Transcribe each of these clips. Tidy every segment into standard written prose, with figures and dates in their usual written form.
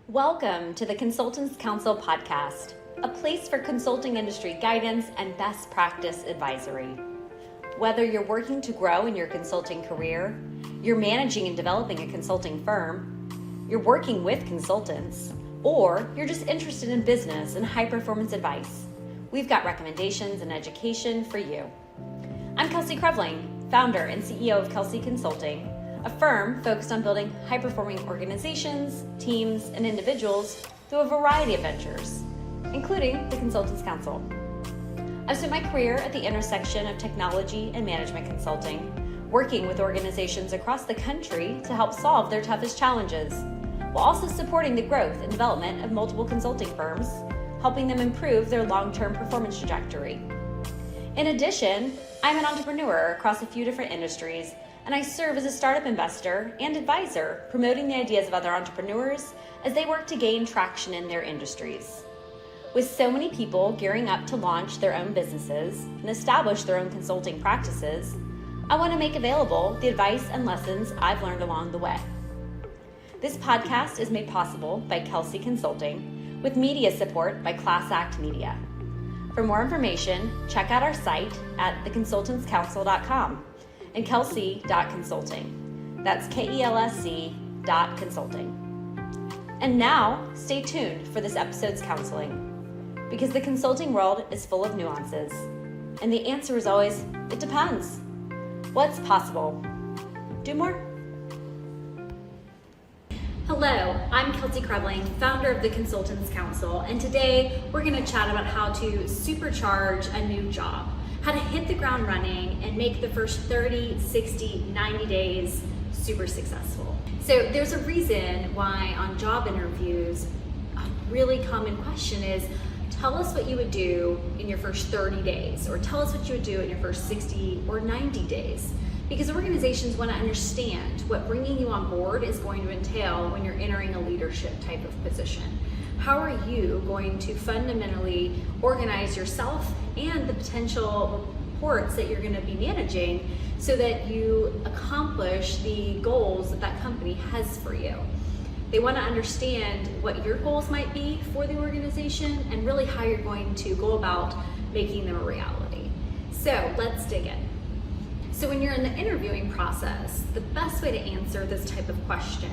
Welcome to the Consultants Counsel podcast, a place for consulting industry guidance and best practice advisory. Whether you're working to grow in your consulting career, you're managing and developing a consulting firm, you're working with consultants, or you're just interested in business and high-performance advice, we've got recommendations and education for you. I'm Kelsey Creveling, founder and CEO of Kelsey Consulting, a firm focused on building high-performing organizations, teams, and individuals through a variety of ventures, including the Consultants Counsel. I've spent my career at the intersection of technology and management consulting, working with organizations across the country to help solve their toughest challenges, while also supporting the growth and development of multiple consulting firms, helping them improve their long-term performance trajectory. In addition, I'm an entrepreneur across a few different industries, and I serve as a startup investor and advisor, promoting the ideas of other entrepreneurs as they work to gain traction in their industries. With so many people gearing up to launch their own businesses and establish their own consulting practices, I want to make available the advice and lessons I've learned along the way. This podcast is made possible by Kelsey Consulting, with media support by Class Act Media. For more information, check out our site at theconsultantscounsel.com. and kelsey.consulting. That's KELSC.consulting. And now, stay tuned for this episode's counseling, because the consulting world is full of nuances, and the answer is always, it depends. What's possible? Do more? Hello, I'm Kelsey Creveling, founder of the Consultants Counsel, and today we're going to chat about how to supercharge a new job. How to hit the ground running and make the first 30, 60, 90 days super successful. So there's a reason why on job interviews, a really common question is, tell us what you would do in your first 30 days, or tell us what you would do in your first 60 or 90 days. Because organizations want to understand what bringing you on board is going to entail when you're entering a leadership type of position. How are you going to fundamentally organize yourself and the potential reports that you're going to be managing so that you accomplish the goals that that company has for you? They want to understand what your goals might be for the organization and really how you're going to go about making them a reality. So let's dig in. So when you're in the interviewing process, the best way to answer this type of question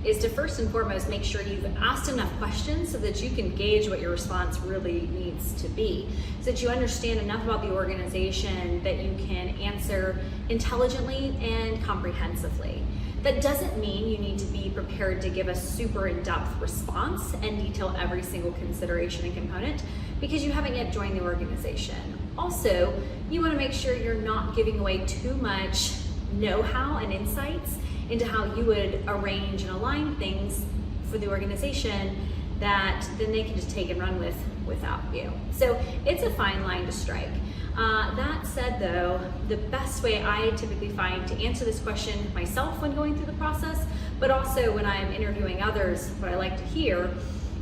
is to first and foremost make sure you've asked enough questions so that you can gauge what your response really needs to be, so that you understand enough about the organization that you can answer intelligently and comprehensively. That doesn't mean you need to be prepared to give a super in-depth response and detail every single consideration and component, because you haven't yet joined the organization. Also, you want to make sure you're not giving away too much know-how and insights into how you would arrange and align things for the organization that then they can just take and run with without you. So it's a fine line to strike. That said though, the best way I typically find to answer this question myself when going through the process, but also when I'm interviewing others, what I like to hear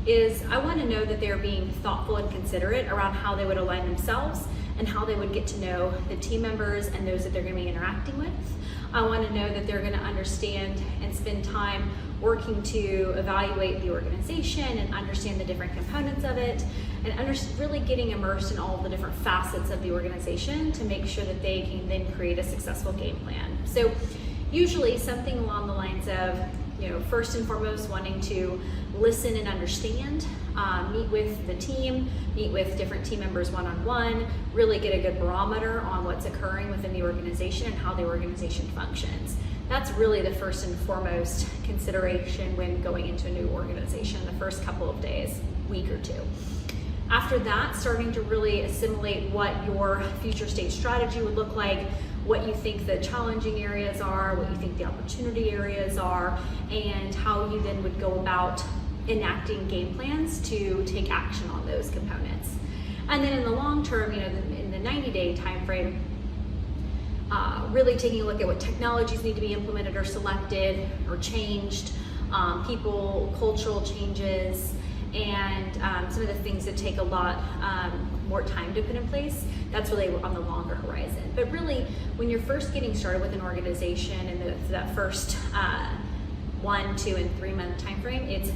is I want to know that they're being thoughtful and considerate around how they would align themselves and how they would get to know the team members and those that they're going to be interacting with. I want to know that they're going to understand and spend time working to evaluate the organization and understand the different components of it, and really getting immersed in all of the different facets of the organization to make sure that they can then create a successful game plan. So usually something along the lines of, first and foremost, wanting to listen and understand, meet with the team, meet with different team members one-on-one, really get a good barometer on what's occurring within the organization and how the organization functions. That's really the first and foremost consideration when going into a new organization, the first couple of days, week or two. After that, starting to really assimilate what your future state strategy would look like, what you think the challenging areas are, what you think the opportunity areas are, and how you then would go about enacting game plans to take action on those components. And then in the long term, in the 90-day time frame, really taking a look at what technologies need to be implemented or selected or changed, people, cultural changes, and some of the things that take a lot more time to put in place. That's really on the longer horizon. But really, when you're first getting started with an organization and that first 1, 2, and 3 month time frame, it's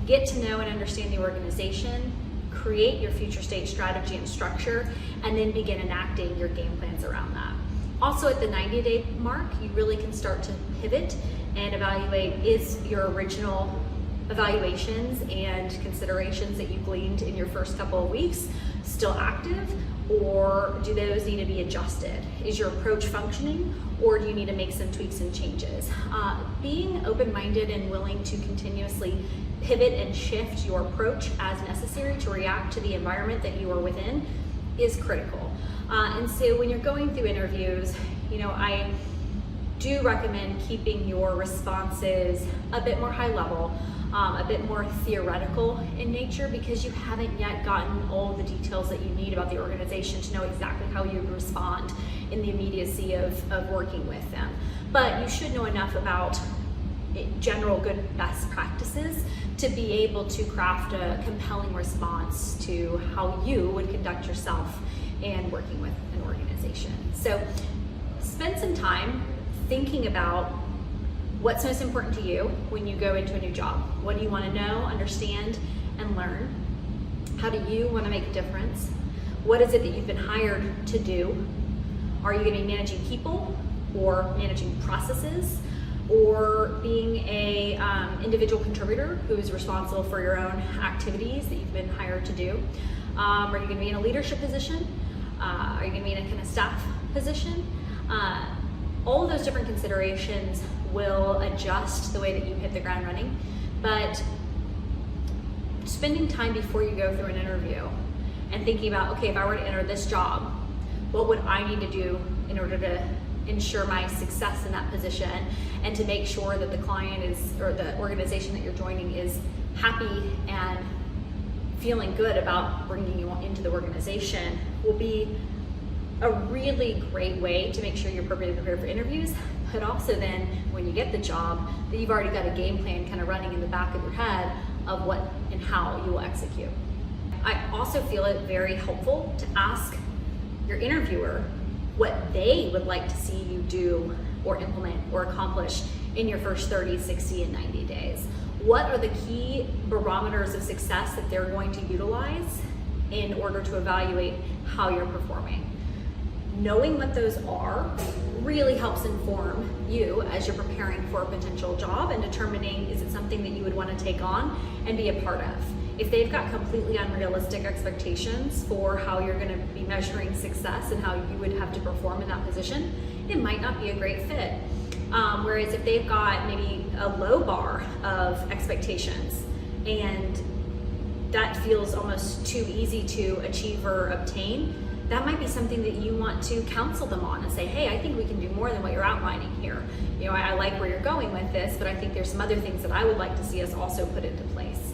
get to know and understand the organization, create your future state strategy and structure, and then begin enacting your game plans around that. Also at the 90-day mark, you really can start to pivot and evaluate, is your original evaluations and considerations that you gleaned in your first couple of weeks still active, or do those need to be adjusted? Is your approach functioning, or do you need to make some tweaks and changes? Being open-minded and willing to continuously pivot and shift your approach as necessary to react to the environment that you are within is critical. And so when you're going through interviews, I do recommend keeping your responses a bit more high level, a bit more theoretical in nature, because you haven't yet gotten all the details that you need about the organization to know exactly how you respond in the immediacy of working with them. But you should know enough about general good best practices to be able to craft a compelling response to how you would conduct yourself in working with an organization. So spend some time thinking about what's most important to you when you go into a new job. What do you want to know, understand, and learn? How do you want to make a difference? What is it that you've been hired to do? Are you going to be managing people or managing processes, or being a individual contributor who's responsible for your own activities that you've been hired to do? Are you going to be in a leadership position? Are you going to be in a kind of staff position? All of those different considerations will adjust the way that you hit the ground running, but spending time before you go through an interview and thinking about, okay, if I were to enter this job, what would I need to do in order to ensure my success in that position, and to make sure that the client is, or the organization that you're joining is happy and feeling good about bringing you into the organization, will be a really great way to make sure you're appropriately prepared for interviews, but also then when you get the job, that you've already got a game plan kind of running in the back of your head of what and how you will execute. I also feel it very helpful to ask your interviewer what they would like to see you do or implement or accomplish in your first 30, 60, and 90 days. What are the key barometers of success that they're going to utilize in order to evaluate how you're performing? Knowing what those are really helps inform you as you're preparing for a potential job and determining, is it something that you would want to take on and be a part of? If they've got completely unrealistic expectations for how you're going to be measuring success and how you would have to perform in that position, it might not be a great fit. Whereas if they've got maybe a low bar of expectations and that feels almost too easy to achieve or obtain, that might be something that you want to counsel them on and say, hey, I think we can do more than what you're outlining here. I like where you're going with this, but I think there's some other things that I would like to see us also put into place.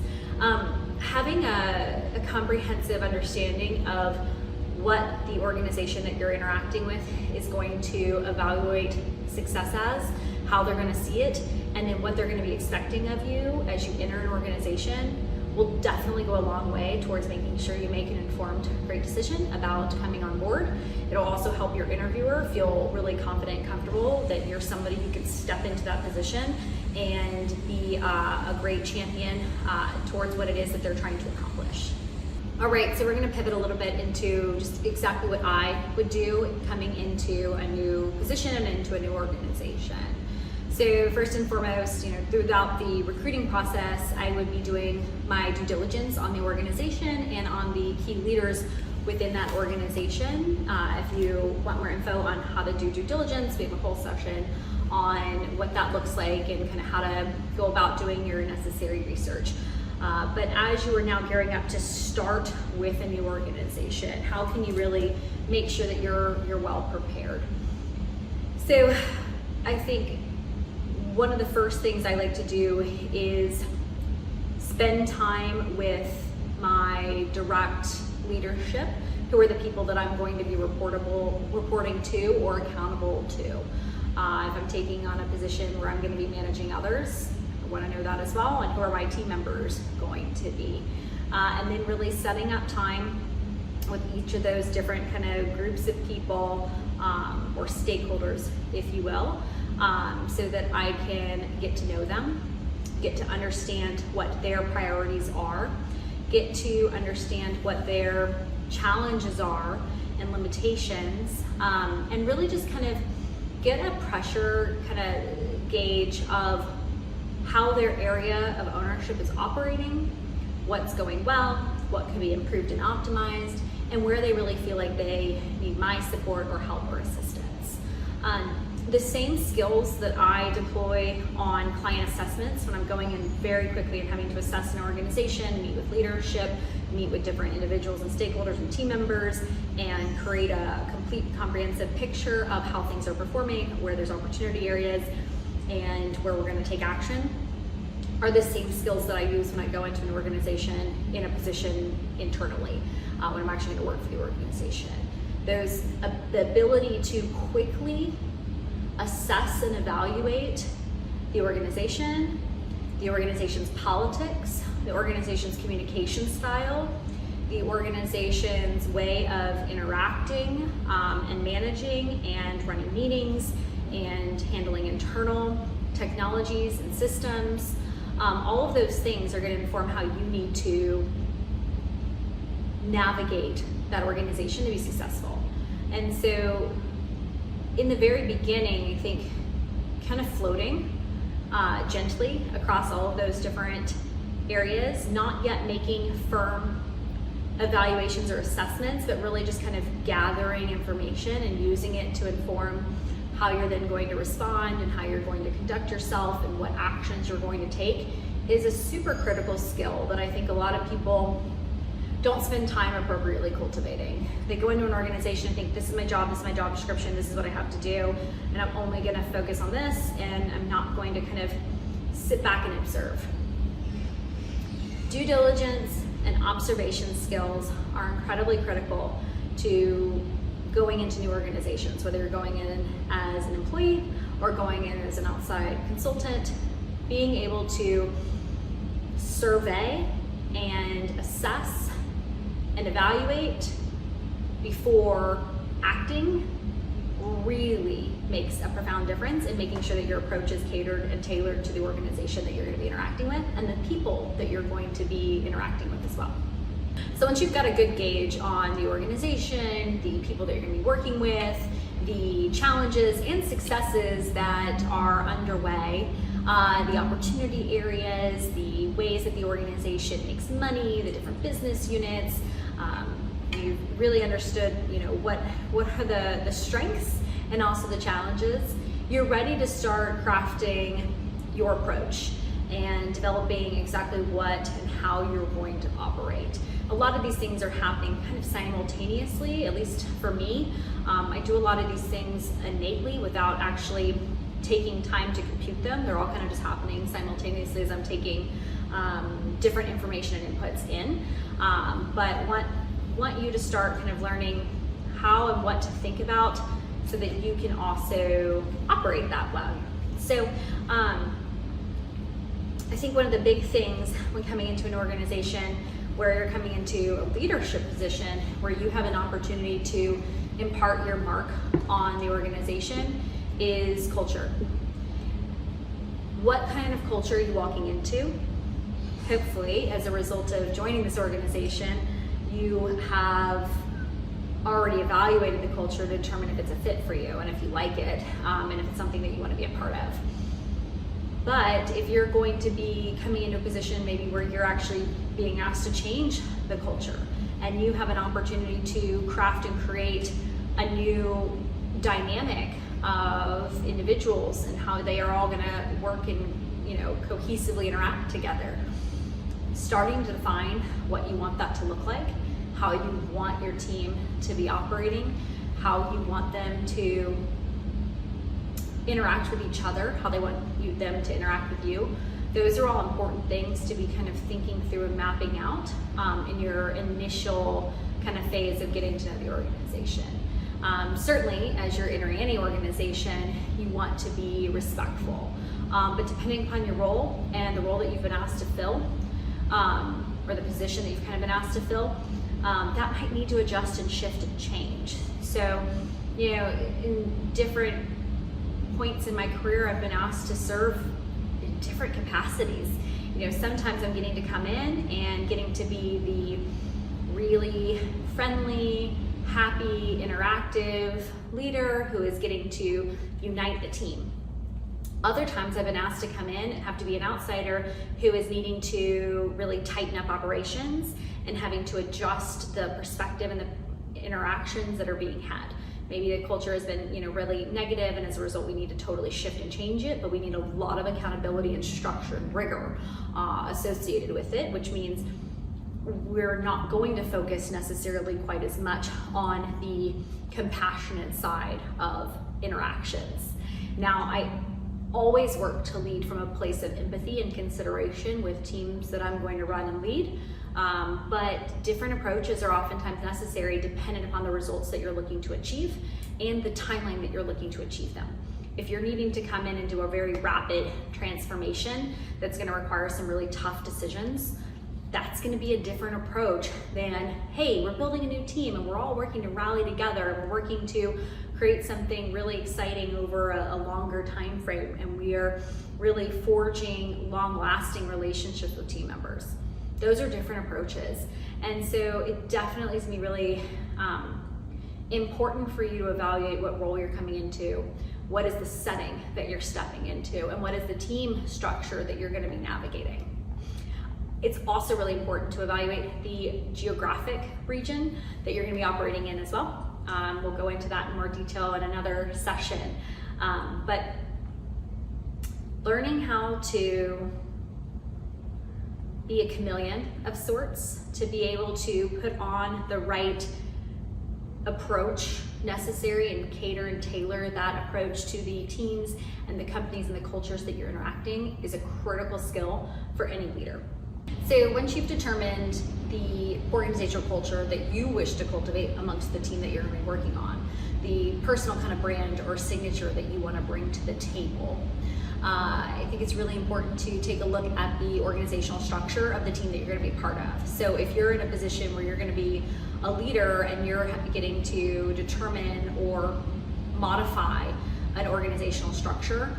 Having a comprehensive understanding of what the organization that you're interacting with is going to evaluate success as, how they're going to see it, and then what they're going to be expecting of you as you enter an organization will definitely go a long way towards making sure you make an informed, great decision about coming on board. It'll also help your interviewer feel really confident and comfortable that you're somebody who can step into that position and be a great champion towards what it is that they're trying to accomplish. All right, so we're gonna pivot a little bit into just exactly what I would do coming into a new position and into a new organization. So first and foremost, throughout the recruiting process, I would be doing my due diligence on the organization and on the key leaders within that organization. If you want more info on how to do due diligence, we have a whole session on what that looks like and kind of how to go about doing your necessary research. But as you are now gearing up to start with a new organization, how can you really make sure that you're well prepared? So I think one of the first things I like to do is spend time with my direct leadership, who are the people that I'm going to be reporting to or accountable to. If I'm taking on a position where I'm going to be managing others, I want to know that as well, and who are my team members going to be. And then really setting up time with each of those different kind of groups of people or stakeholders, if you will, so that I can get to know them, get to understand what their priorities are, get to understand what their challenges are and limitations, and really just kind of get a pressure kind of gauge of how their area of ownership is operating, what's going well, what could be improved and optimized, and where they really feel like they need my support or help or assistance. The same skills that I deploy on client assessments when I'm going in very quickly and having to assess an organization, meet with leadership, meet with different individuals and stakeholders and team members, and create a complete comprehensive picture of how things are performing, where there's opportunity areas, and where we're going to take action, are the same skills that I use when I go into an organization in a position internally, when I'm actually going to work for the organization. The ability to quickly assess and evaluate the organization's politics, the organization's communication style, the organization's way of interacting and managing and running meetings and handling internal technologies and systems. All of those things are going to inform how you need to navigate that organization to be successful. And so in the very beginning, I think kind of floating gently across all of those different areas, not yet making firm evaluations or assessments, but really just kind of gathering information and using it to inform how you're then going to respond and how you're going to conduct yourself and what actions you're going to take, is a super critical skill that I think a lot of people don't spend time appropriately cultivating. They go into an organization and think, this is my job description, this is what I have to do, and I'm only gonna focus on this, and I'm not going to kind of sit back and observe. Due diligence and observation skills are incredibly critical to going into new organizations, whether you're going in as an employee or going in as an outside consultant. Being able to survey and assess and evaluate before acting really makes a profound difference in making sure that your approach is catered and tailored to the organization that you're going to be interacting with and the people that you're going to be interacting with as well. So once you've got a good gauge on the organization, the people that you're going to be working with, the challenges and successes that are underway, the opportunity areas, the ways that the organization makes money, the different business units, you've really understood, what are the strengths and also the challenges, you're ready to start crafting your approach and developing exactly what and how you're going to operate. A lot of these things are happening kind of simultaneously, at least for me. I do a lot of these things innately without actually taking time to compute them. They're all kind of just happening simultaneously as I'm taking different information and inputs in. But want you to start kind of learning how and what to think about so that you can also operate that way. So I think one of the big things when coming into an organization where you're coming into a leadership position where you have an opportunity to impart your mark on the organization is culture. What kind of culture are you walking into? Hopefully, as a result of joining this organization, you have already evaluated the culture to determine if it's a fit for you and if you like it, and if it's something that you want to be a part of. But if you're going to be coming into a position maybe where you're actually being asked to change the culture and you have an opportunity to craft and create a new dynamic of individuals and how they are all going to work and cohesively interact together, starting to define what you want that to look like, how you want your team to be operating, how you want them to interact with each other, how they want them to interact with you. Those are all important things to be kind of thinking through and mapping out in your initial kind of phase of getting to know the organization. Certainly, as you're entering any organization, you want to be respectful. But depending upon your role and the role that you've been asked to fill, or the position that you've kind of been asked to fill, that might need to adjust and shift and change. So, in different points in my career, I've been asked to serve different capacities. Sometimes I'm getting to come in and getting to be the really friendly, happy, interactive leader who is getting to unite the team. Other times I've been asked to come in and have to be an outsider who is needing to really tighten up operations and having to adjust the perspective and the interactions that are being had. Maybe the culture has been, really negative, and as a result, we need to totally shift and change it, but we need a lot of accountability and structure and rigor associated with it, which means we're not going to focus necessarily quite as much on the compassionate side of interactions. Now, I always work to lead from a place of empathy and consideration with teams that I'm going to run and lead. But different approaches are oftentimes necessary dependent upon the results that you're looking to achieve and the timeline that you're looking to achieve them. If you're needing to come in and do a very rapid transformation that's going to require some really tough decisions, that's going to be a different approach than, hey, we're building a new team and we're all working to rally together and we're working to create something really exciting over a longer time frame, and we are really forging long-lasting relationships with team members. Those are different approaches, and so it definitely is going to be really important for you to evaluate what role you're coming into, what is the setting that you're stepping into, and what is the team structure that you're going to be navigating. It's also really important to evaluate the geographic region that you're going to be operating in as well. We'll go into that in more detail in another session, but learning how to be a chameleon of sorts, to be able to put on the right approach necessary and cater and tailor that approach to the teams and the companies and the cultures that you're interacting is a critical skill for any leader. So once you've determined the organizational culture that you wish to cultivate amongst the team that you're going to be working on, the personal kind of brand or signature that you want to bring to the table, I think it's really important to take a look at the organizational structure of the team that you're going to be part of. So if you're in a position where you're going to be a leader and you're getting to determine or modify an organizational structure,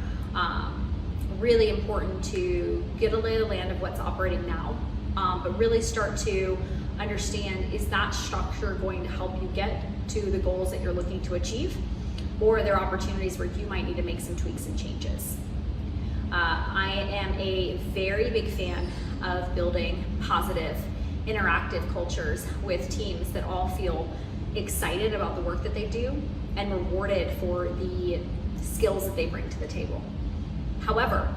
really important to get a lay of the land of what's operating now, but really start to understand, is that structure going to help you get to the goals that you're looking to achieve, or are there opportunities where you might need to make some tweaks and changes? I am a very big fan of building positive, interactive cultures with teams that all feel excited about the work that they do and rewarded for the skills that they bring to the table. However,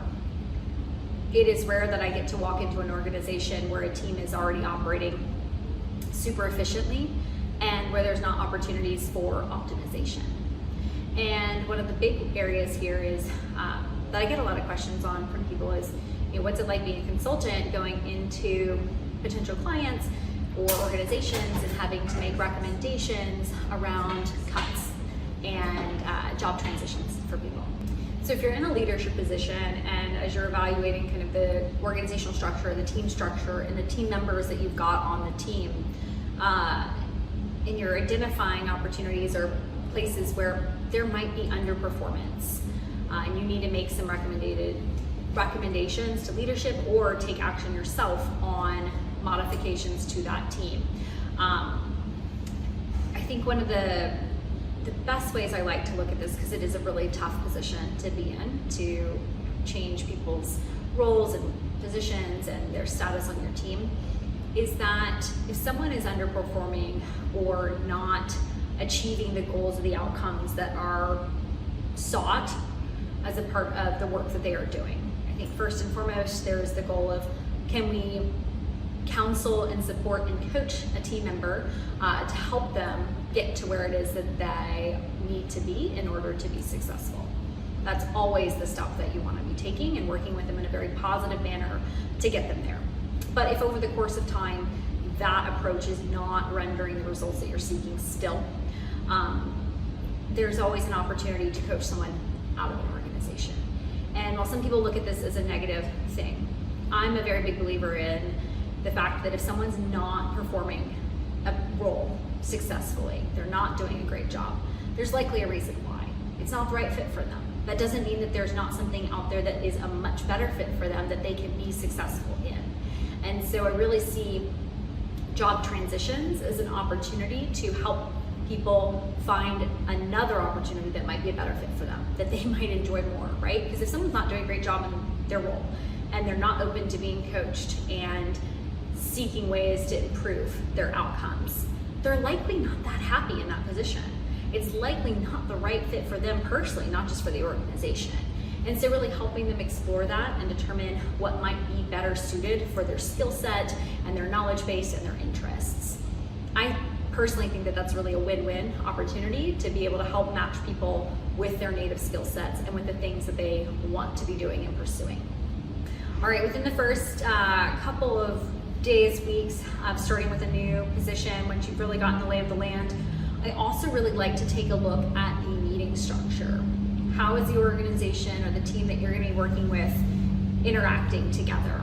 it is rare that I get to walk into an organization where a team is already operating super efficiently and where there's not opportunities for optimization. And one of the big areas here is that I get a lot of questions on from people is, what's it like being a consultant going into potential clients or organizations and having to make recommendations around cuts and job transitions for people. So if you're in a leadership position and as you're evaluating kind of the organizational structure, the team structure, and the team members that you've got on the team, and you're identifying opportunities or places where there might be underperformance, and you need to make some recommendations to leadership or take action yourself on modifications to that team. I think one of the best ways I like to look at this, because it is a really tough position to be in, to change people's roles and positions and their status on your team, is that if someone is underperforming or not achieving the goals or the outcomes that are sought as a part of the work that they are doing, I think first and foremost there's the goal of, can we counsel and support and coach a team member to help them get to where it is that they need to be in order to be successful. That's always the step that you want to be taking and working with them in a very positive manner to get them there. But if over the course of time that approach is not rendering the results that you're seeking still, there's always an opportunity to coach someone out of an organization. And while some people look at this as a negative thing, I'm a very big believer in the fact that if someone's not performing a role successfully, they're not doing a great job, there's likely a reason why. It's not the right fit for them. That doesn't mean that there's not something out there that is a much better fit for them that they can be successful in. And so I really see job transitions as an opportunity to help people find another opportunity that might be a better fit for them, that they might enjoy more, right? Because if someone's not doing a great job in their role and they're not open to being coached and seeking ways to improve their outcomes, they're likely not that happy in that position. It's likely not the right fit for them personally, not just for the organization. And so really helping them explore that and determine what might be better suited for their skill set and their knowledge base and their interests. I personally think that that's really a win-win opportunity to be able to help match people with their native skill sets and with the things that they want to be doing and pursuing. All right, within the first couple of days, weeks of starting with a new position, once you've really gotten the lay of the land, I also really like to take a look at the meeting structure. How is the organization or the team that you're going to be working with interacting together?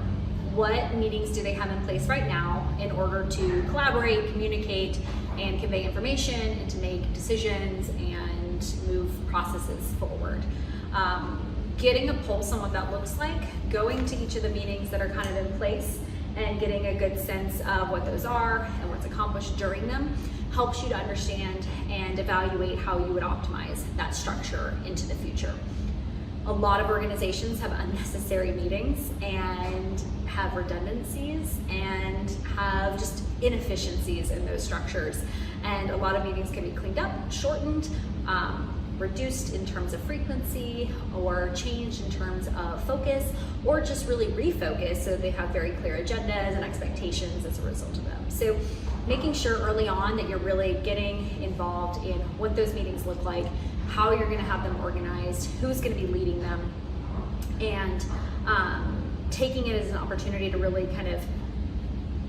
What meetings do they have in place right now in order to collaborate, communicate, and convey information and to make decisions and move processes forward? Getting a pulse on what that looks like, going to each of the meetings that are kind of in place and getting a good sense of what those are and what's accomplished during them helps you to understand and evaluate how you would optimize that structure into the future. A lot of organizations have unnecessary meetings and have redundancies and have just inefficiencies in those structures. And a lot of meetings can be cleaned up, shortened, reduced in terms of frequency, or changed in terms of focus, or just really refocused so they have very clear agendas and expectations as a result of them. So making sure early on that you're really getting involved in what those meetings look like, how you're going to have them organized, who's going to be leading them, and taking it as an opportunity to really kind of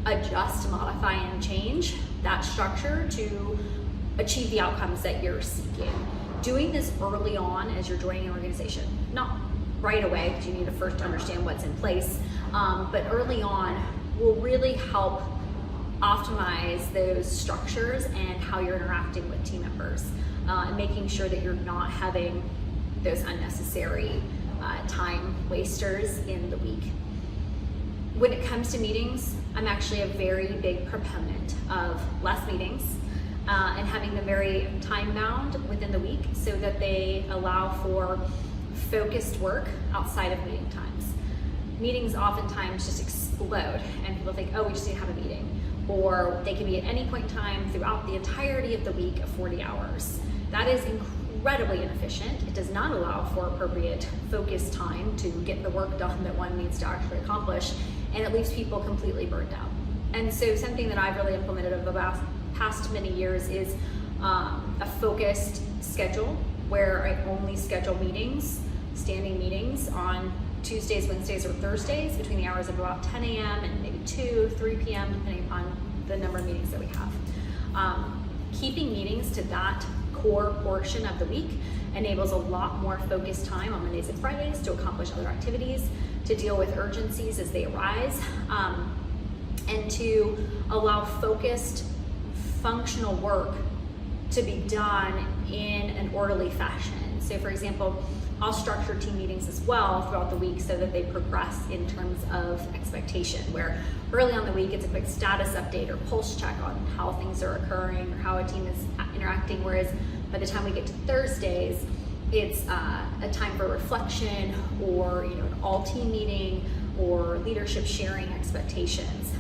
adjust, modify, and change that structure to achieve the outcomes that you're seeking. Doing this early on as you're joining an organization, not right away because you need to first understand what's in place, but early on will really help optimize those structures and how you're interacting with team members, and making sure that you're not having those unnecessary time wasters in the week. When it comes to meetings, I'm actually a very big proponent of less meetings and having them very time bound within the week so that they allow for focused work outside of meeting times. Meetings oftentimes just explode and people think, oh, we just need to have a meeting. Or they can be at any point in time throughout the entirety of the week of 40 hours. That is incredibly inefficient. It does not allow for appropriate focused time to get the work done that one needs to actually accomplish, and it leaves people completely burned out. And so something that I've really implemented over the past many years is a focused schedule where I only schedule meetings, standing meetings on Tuesdays, Wednesdays, or Thursdays between the hours of about 10 a.m. and maybe 2, 3 p.m. depending upon the number of meetings that we have. Keeping meetings to that core portion of the week enables a lot more focused time on Mondays and Fridays to accomplish other activities, to deal with urgencies as they arise, and to allow focused, functional work to be done in an orderly fashion. So for example, I'll structure team meetings as well throughout the week so that they progress in terms of expectation, where early on the week it's a quick status update or pulse check on how things are occurring or how a team is interacting, whereas by the time we get to Thursdays, it's a time for reflection or an all-team meeting or leadership sharing expectations.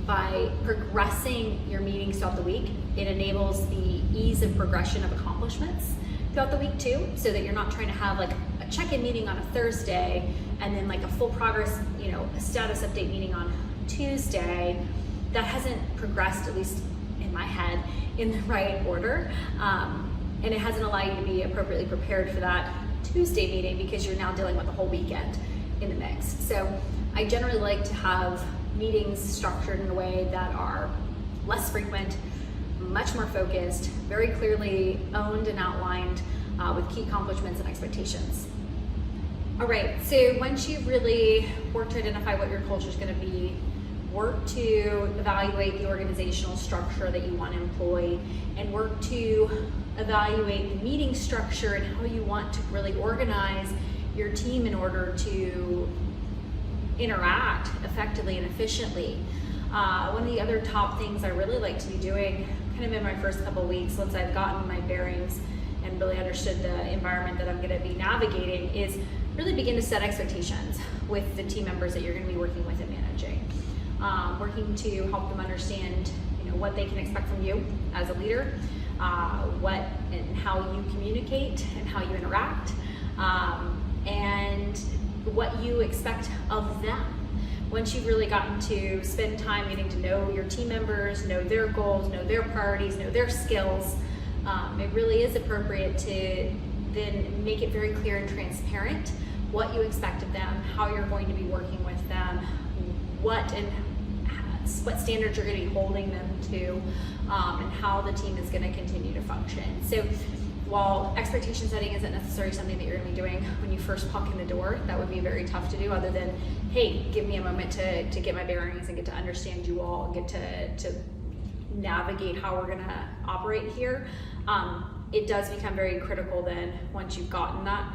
By progressing your meetings throughout the week, it enables the ease of progression of accomplishments throughout the week too, so that you're not trying to have like a check-in meeting on a Thursday and then like a full progress, a status update meeting on Tuesday that hasn't progressed, at least in my head, in the right order. And it hasn't allowed you to be appropriately prepared for that Tuesday meeting because you're now dealing with the whole weekend in the mix. So I generally like to have meetings structured in a way that are less frequent, much more focused, very clearly owned and outlined with key accomplishments and expectations. All right, so once you've really worked to identify what your culture is going to be, work to evaluate the organizational structure that you want to employ, and work to evaluate the meeting structure and how you want to really organize your team in order to interact effectively and efficiently. One of the other top things I really like to be doing kind of in my first couple weeks, once I've gotten my bearings and really understood the environment that I'm going to be navigating, is really begin to set expectations with the team members that you're going to be working with and managing. Working to help them understand, what they can expect from you as a leader, what and how you communicate and how you interact, and what you expect of them. Once you've really gotten to spend time getting to know your team members, know their goals, know their priorities, know their skills, it really is appropriate to then make it very clear and transparent what you expect of them, how you're going to be working with them, what standards you're going to be holding them to, and how the team is going to continue to function. So while expectation setting isn't necessarily something that you're going to be doing when you first walk in the door, that would be very tough to do, other than, hey, give me a moment to get my bearings and get to understand you all, get to navigate how we're going to operate here. It does become very critical then, once you've gotten that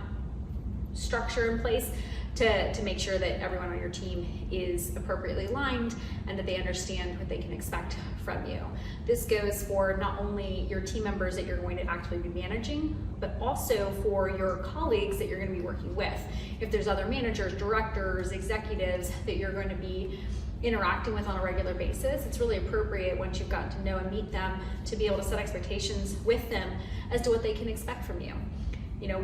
structure in place, to make sure that everyone on your team is appropriately aligned and that they understand what they can expect from you. This goes for not only your team members that you're going to actively be managing, but also for your colleagues that you're going to be working with. If there's other managers, directors, executives that you're going to be interacting with on a regular basis, it's really appropriate, once you've gotten to know and meet them, to be able to set expectations with them as to what they can expect from you.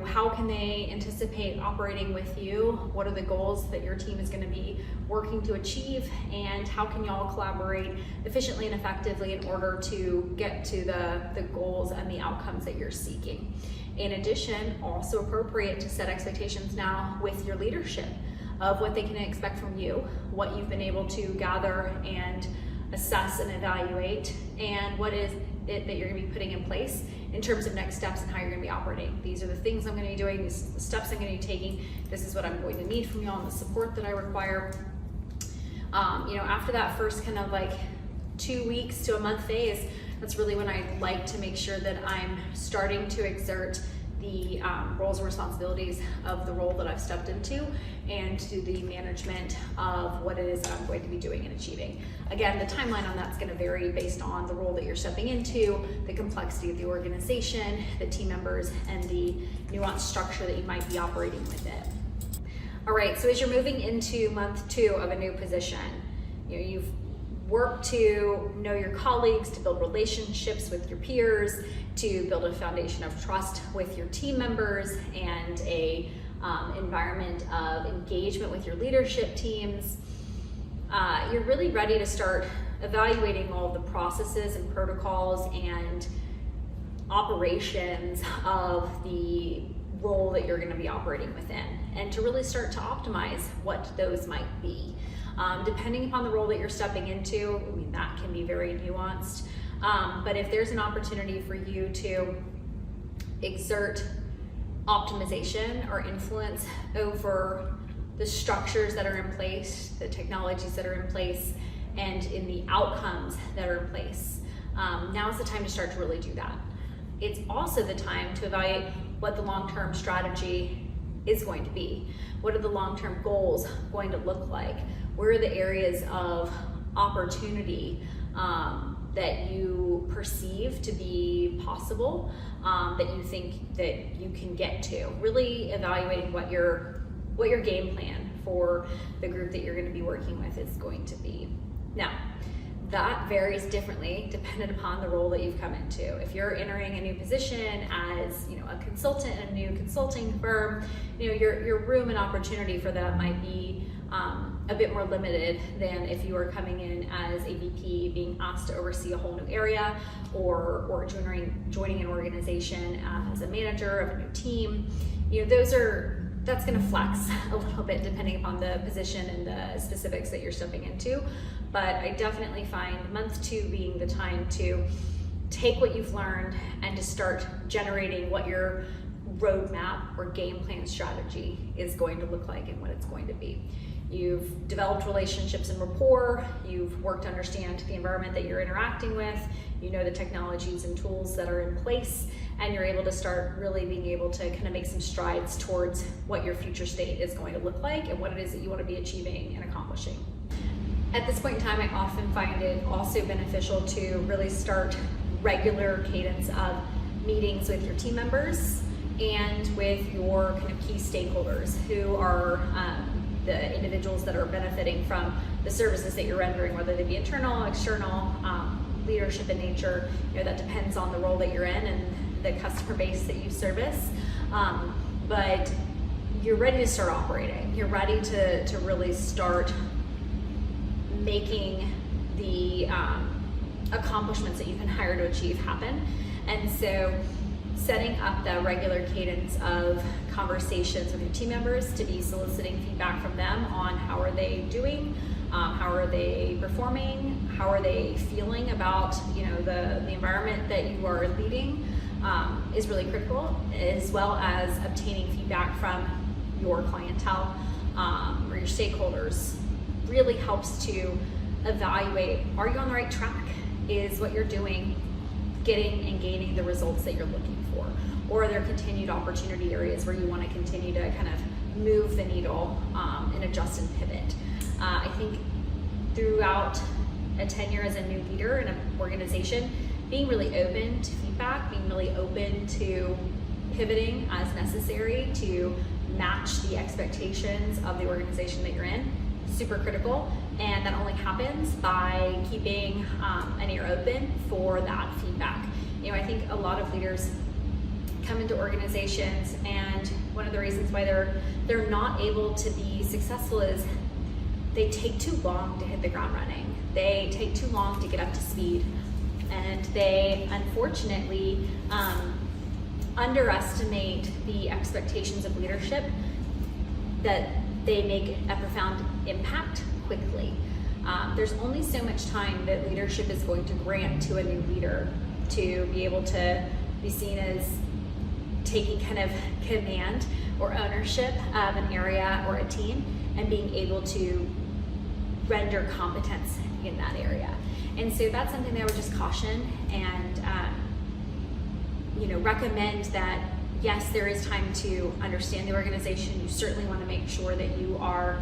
How can they anticipate operating with you? What are the goals that your team is going to be working to achieve? And how can y'all collaborate efficiently and effectively in order to get to the goals and the outcomes that you're seeking? In addition, also appropriate to set expectations now with your leadership of what they can expect from you, what you've been able to gather and assess and evaluate, and what is it that you're going to be putting in place in terms of next steps and how you're going to be operating. These are the things I'm going to be doing, these are the steps I'm going to be taking, this is what I'm going to need from y'all and the support that I require. After that first kind of like 2 weeks to a month phase, that's really when I like to make sure that I'm starting to exert the roles and responsibilities of the role that I've stepped into, and to the management of what it is that I'm going to be doing and achieving. Again, the timeline on that's going to vary based on the role that you're stepping into, the complexity of the organization, the team members, and the nuanced structure that you might be operating within. All right, so as you're moving into month 2 of a new position, you've worked to know your colleagues, to build relationships with your peers, to build a foundation of trust with your team members, and a environment of engagement with your leadership teams. You're really ready to start evaluating all of the processes and protocols and operations of the role that you're going to be operating within, and to really start to optimize what those might be. Depending upon the role that you're stepping into, that can be very nuanced. But if there's an opportunity for you to exert optimization or influence over the structures that are in place, the technologies that are in place, and in the outcomes that are in place, now's the time to start to really do that. It's also the time to evaluate what the long-term strategy is going to be. What are the long-term goals going to look like? Where are the areas of opportunity that you perceive to be possible, that you think that you can get to? Really evaluating what your game plan for the group that you're going to be working with is going to be. Now, that varies differently dependent upon the role that you've come into. If you're entering a new position as a consultant in a new consulting firm, your room and opportunity for that might be a bit more limited than if you are coming in as a VP being asked to oversee a whole new area, or joining an organization as a manager of a new team. That's going to flex a little bit depending upon the position and the specifics that you're stepping into. But I definitely find month 2 being the time to take what you've learned and to start generating what your roadmap or game plan strategy is going to look like and what it's going to be. You've developed relationships and rapport, you've worked to understand the environment that you're interacting with, you know the technologies and tools that are in place, and you're able to start really being able to kind of make some strides towards what your future state is going to look like and what it is that you want to be achieving and accomplishing. At this point in time, I often find it also beneficial to really start regular cadence of meetings with your team members and with your kind of key stakeholders who are the individuals that are benefiting from the services that you're rendering, whether they be internal, external, leadership in nature. That depends on the role that you're in and the customer base that you service. But you're ready to start operating. You're ready to really start making the accomplishments that you've been hired to achieve happen. And so setting up the regular cadence of conversations with your team members to be soliciting feedback from them on how are they doing, how are they performing, how are they feeling about the environment that you are leading is really critical, as well as obtaining feedback from your clientele or your stakeholders really helps to evaluate, are you on the right track? Is what you're doing getting and gaining the results that you're looking for? Or are there continued opportunity areas where you want to continue to kind of move the needle and adjust and pivot? I think throughout a tenure as a new leader in an organization, being really open to feedback, being really open to pivoting as necessary to match the expectations of the organization that you're in, super critical. And that only happens by keeping an ear open for that feedback. I think a lot of leaders come into organizations, and one of the reasons why they're not able to be successful is they take too long to hit the ground running. They take too long to get up to speed, and they unfortunately underestimate the expectations of leadership that they make a profound impact quickly. There's only so much time that leadership is going to grant to a new leader to be able to be seen as taking kind of command or ownership of an area or a team and being able to render competence in that area. And so that's something that I would just caution and recommend that yes, there is time to understand the organization. You certainly want to make sure that you are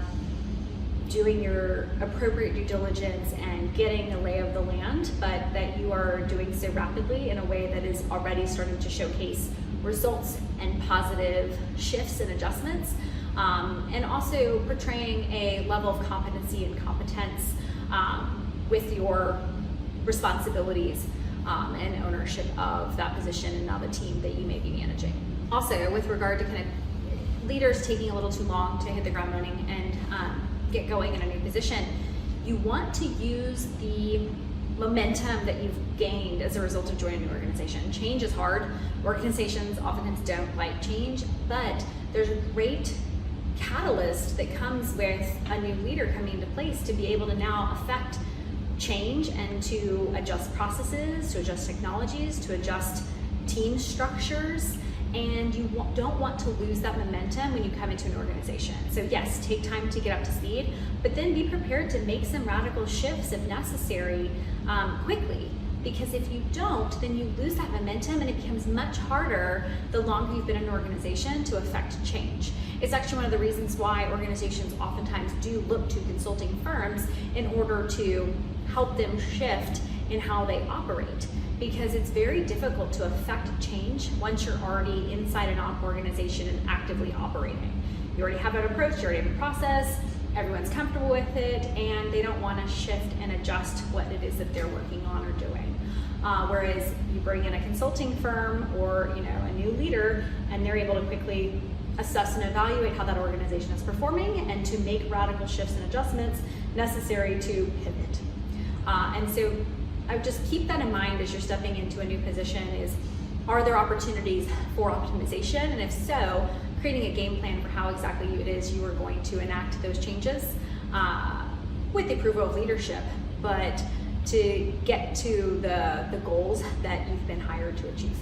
doing your appropriate due diligence and getting the lay of the land, but that you are doing so rapidly in a way that is already starting to showcase results and positive shifts and adjustments, and also portraying a level of competency and competence with your responsibilities and ownership of that position and now the team that you may be managing. Also, with regard to kind of leaders taking a little too long to hit the ground running and get going in a new position, you want to use the momentum that you've gained as a result of joining an organization. Change is hard. Organizations oftentimes don't like change, but there's a great catalyst that comes with a new leader coming into place to be able to now affect change and to adjust processes, to adjust technologies, to adjust team structures. And you don't want to lose that momentum when you come into an organization. So yes, take time to get up to speed, but then be prepared to make some radical shifts if necessary quickly. Because if you don't, then you lose that momentum and it becomes much harder the longer you've been in an organization to affect change. It's actually one of the reasons why organizations oftentimes do look to consulting firms in order to help them shift in how they operate. Because it's very difficult to affect change once you're already inside an organization and actively operating. You already have an approach, you already have a process, everyone's comfortable with it, and they don't want to shift and adjust what it is that they're working on or doing. Whereas you bring in a consulting firm or a new leader, and they're able to quickly assess and evaluate how that organization is performing and to make radical shifts and adjustments necessary to pivot. And so I would just keep that in mind as you're stepping into a new position is, are there opportunities for optimization? And if so, creating a game plan for how exactly it is you are going to enact those changes with the approval of leadership, but to get to the goals that you've been hired to achieve.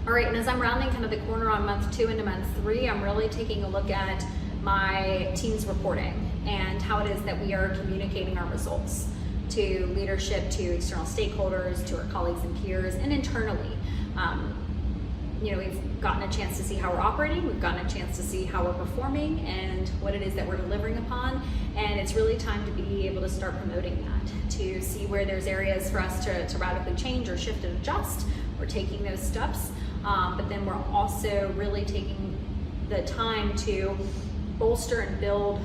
All right, and as I'm rounding kind of the corner on month 2 into month 3, I'm really taking a look at my team's reporting and how it is that we are communicating our results to leadership, to external stakeholders, to our colleagues and peers, and internally. We've gotten a chance to see how we're operating, we've gotten a chance to see how we're performing and what it is that we're delivering upon, and it's really time to be able to start promoting that, to see where there's areas for us to radically change or shift and adjust. We're taking those steps, but then we're also really taking the time to bolster and build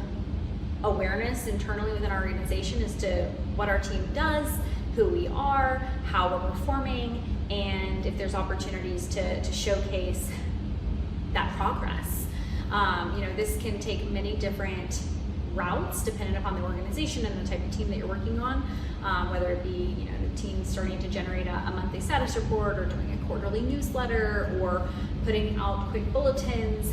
awareness internally within our organization as to what our team does, who we are, how we're performing, and if there's opportunities to showcase that progress. This can take many different routes depending upon the organization and the type of team that you're working on, whether it be the team starting to generate a monthly status report or doing a quarterly newsletter or putting out quick bulletins.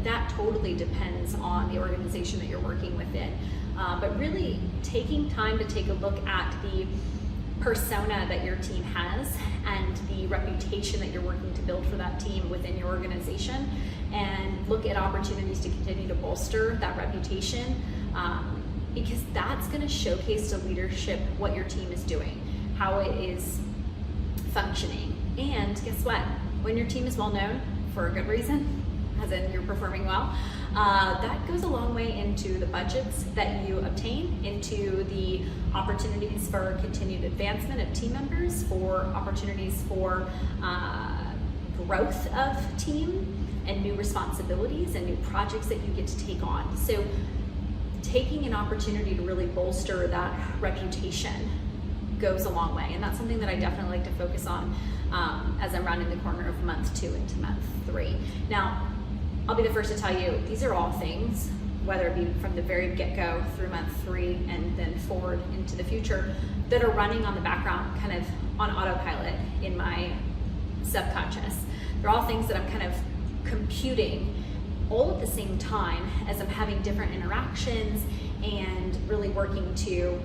That totally depends on the organization that you're working within. But really taking time to take a look at the persona that your team has and the reputation that you're working to build for that team within your organization, and look at opportunities to continue to bolster that reputation, because that's going to showcase to leadership what your team is doing, how it is functioning. And guess what? When your team is well known for a good reason, as in you're performing well, that goes a long way into the budgets that you obtain, into the opportunities for continued advancement of team members, for opportunities for growth of team and new responsibilities and new projects that you get to take on. So taking an opportunity to really bolster that reputation goes a long way, and that's something that I definitely like to focus on as I'm rounding the corner of month 2 into month 3. Now, I'll be the first to tell you, these are all things, whether it be from the very get-go through month 3 and then forward into the future, that are running on the background, kind of on autopilot in my subconscious. They're all things that I'm kind of computing all at the same time as I'm having different interactions and really working to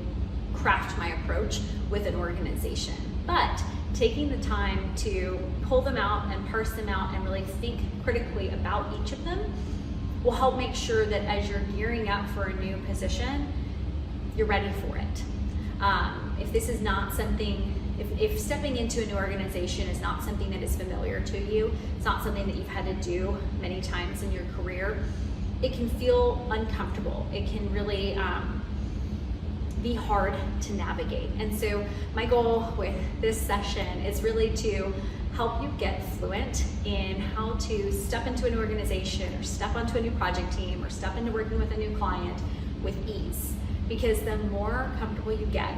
craft my approach with an organization. But taking the time to pull them out and parse them out and really think critically about each of them will help make sure that as you're gearing up for a new position, you're ready for it. If this is not something, if stepping into a new organization is not something that is familiar to you, it's not something that you've had to do many times in your career, it can feel uncomfortable. It can really be hard to navigate. And so my goal with this session is really to help you get fluent in how to step into an organization or step onto a new project team or step into working with a new client with ease. Because the more comfortable you get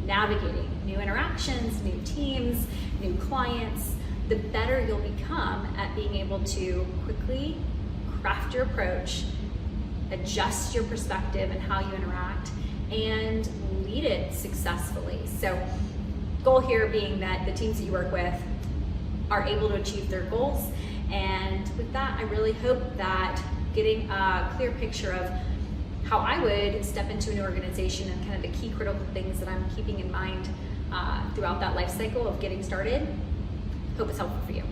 navigating new interactions, new teams, new clients, the better you'll become at being able to quickly craft your approach, adjust your perspective and how you interact, and lead it successfully. So goal here being that the teams that you work with are able to achieve their goals. And with that, I really hope that getting a clear picture of how I would step into an organization and kind of the key critical things that I'm keeping in mind throughout that life cycle of getting started, hope it's helpful for you.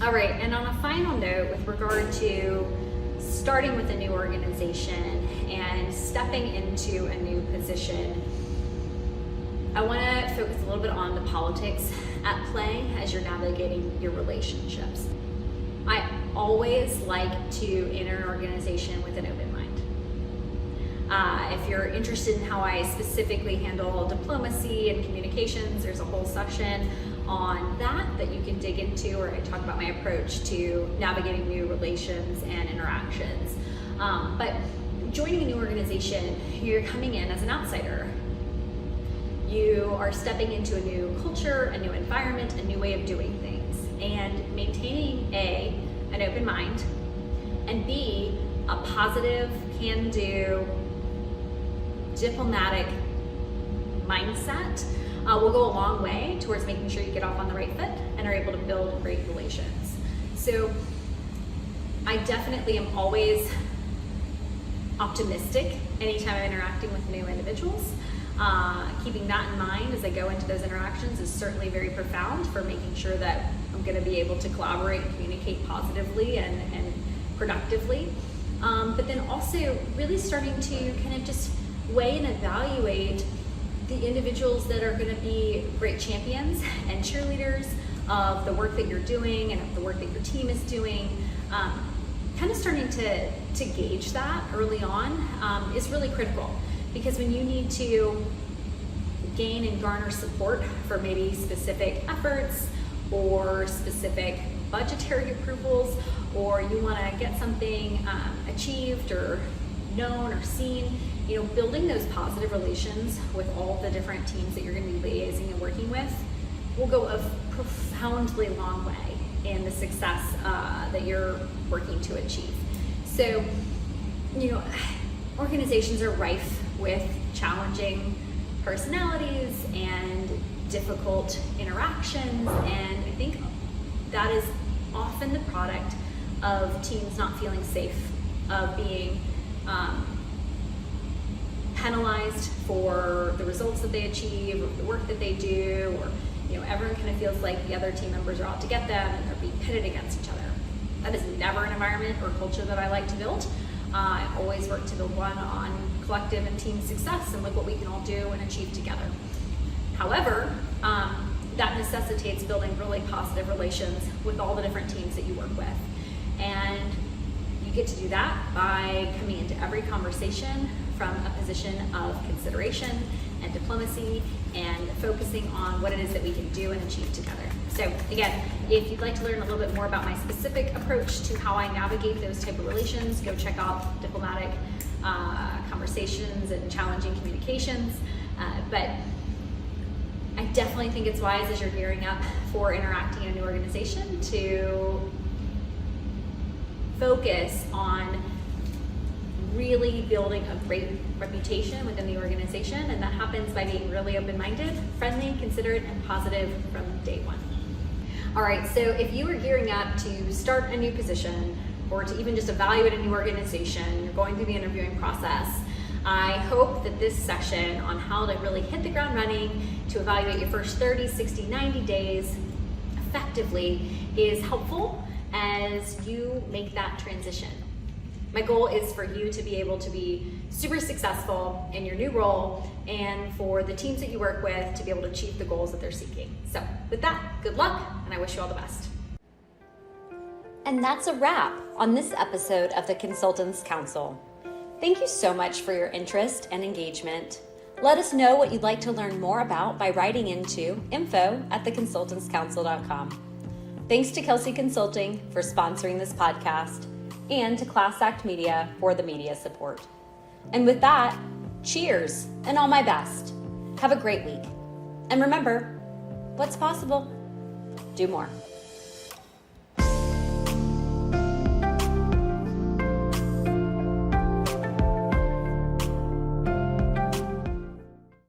All right, and on a final note with regard to starting with a new organization and stepping into a new position, I want to focus a little bit on the politics at play as you're navigating your relationships. I always like to enter an organization with an open mind. If you're interested in how I specifically handle diplomacy and communications, there's a whole session on that you can dig into, where I talk about my approach to navigating new relations and interactions. But joining a new organization, you're coming in as an outsider. You are stepping into a new culture, a new environment, a new way of doing things, and maintaining A, an open mind, and B, a positive, can-do, diplomatic mindset will go a long way towards making sure you get off on the right foot and are able to build great relations. So I definitely am always optimistic anytime I'm interacting with new individuals. Keeping that in mind as I go into those interactions is certainly very profound for making sure that I'm going to be able to collaborate and communicate positively and productively. but then also really starting to kind of just weigh and evaluate the individuals that are going to be great champions and cheerleaders of the work that you're doing and of the work that your team is doing. Kind of starting to gauge that early on is really critical, because when you need to gain and garner support for maybe specific efforts or specific budgetary approvals, or you want to get something achieved or known or seen, building those positive relations with all the different teams that you're going to be liaising and working with will go a profoundly long way in the success that you're working to achieve. So, organizations are rife with challenging personalities and difficult interactions, and I think that is often the product of teams not feeling safe, of being penalized for the results that they achieve or the work that they do, or everyone kind of feels like the other team members are out to get them and they're being pitted against each other. That is never an environment or culture that I like to build. I always work to build one on collective and team success and look what we can all do and achieve together. However, that necessitates building really positive relations with all the different teams that you work with. And you get to do that by coming into every conversation from a position of consideration and diplomacy and focusing on what it is that we can do and achieve together. So again, if you'd like to learn a little bit more about my specific approach to how I navigate those type of relations, go check out diplomatic conversations and challenging communications. But I definitely think it's wise, as you're gearing up for interacting in a new organization, to focus on really building a great reputation within the organization, and that happens by being really open-minded, friendly, considerate, and positive from day one. All right, so if you are gearing up to start a new position or to even just evaluate a new organization, you're going through the interviewing process, I hope that this session on how to really hit the ground running to evaluate your first 30, 60, 90 days effectively is helpful as you make that transition. My goal is for you to be able to be super successful in your new role, and for the teams that you work with to be able to achieve the goals that they're seeking. So with that, good luck, and I wish you all the best. And that's a wrap on this episode of the Consultants Counsel. Thank you so much for your interest and engagement. Let us know what you'd like to learn more about by writing into info@theconsultantscouncil.com. Thanks to Kelsey Consulting for sponsoring this podcast, and to Class Act Media for the media support. And with that, cheers and all my best. Have a great week. And remember, what's possible? Do more.